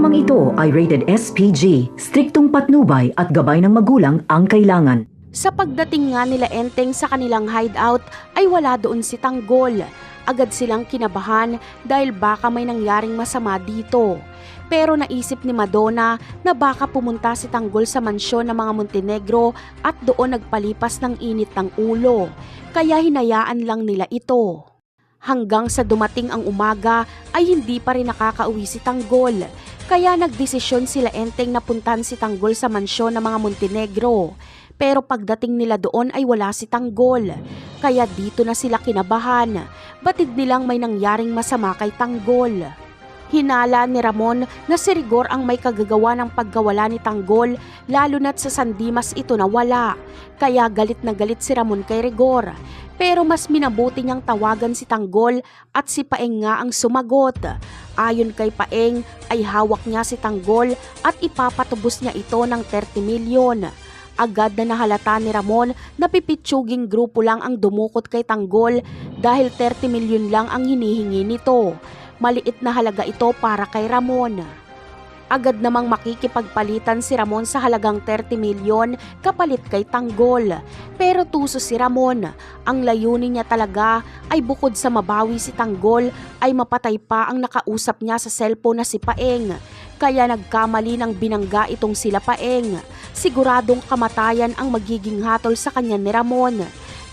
Programang ito ay rated SPG, striktong patnubay at gabay ng magulang ang kailangan. Sa pagdating nga nila Enteng sa kanilang hideout ay wala doon si Tanggol. Agad silang kinabahan dahil baka may nangyaring masama dito. Pero naisip ni Madonna na baka pumunta si Tanggol sa mansyon ng mga Montenegro at doon nagpalipas ng init ng ulo. Kaya hinayaan lang nila ito. Hanggang sa dumating ang umaga ay hindi pa rin nakakauwi si Tanggol. Kaya nagdesisyon sila Enteng na puntahan si Tanggol sa mansyon ng mga Montenegro. Pero pagdating nila doon ay wala si Tanggol. Kaya dito na sila kinabahan. Batid nilang may nangyaring masama kay Tanggol. Hinala ni Ramon na si Rigor ang may kagagawa ng pagkawala ni Tanggol, lalo na't sa San Dimas ito nawala. Kaya galit na galit si Ramon kay Rigor. Pero mas minabuti niyang tawagan si Tanggol at si Paeng nga ang sumagot. Ayon kay Paeng ay hawak niya si Tanggol at ipapatubos niya ito ng 30 milyon. Agad na nahalata ni Ramon na pipitsuging grupo lang ang dumukot kay Tanggol dahil 30 milyon lang ang hinihingi nito. Maliit na halaga ito para kay Ramon. Agad namang makikipagpalitan si Ramon sa halagang 30 milyon kapalit kay Tanggol. Pero tuso si Ramon. Ang layunin niya talaga ay bukod sa mabawi si Tanggol ay mapatay pa ang nakausap niya sa cellphone na si Paeng. Kaya nagkamali ng binangga itong sila Paeng. Siguradong kamatayan ang magiging hatol sa kanya ni Ramon.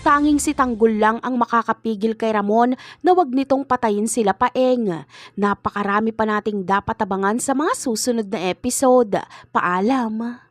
Tanging si Tanggol lang ang makakapigil kay Ramon na wag nitong patayin sila Paeng. Napakarami pa nating dapat abangan sa mga susunod na episode. Paalam!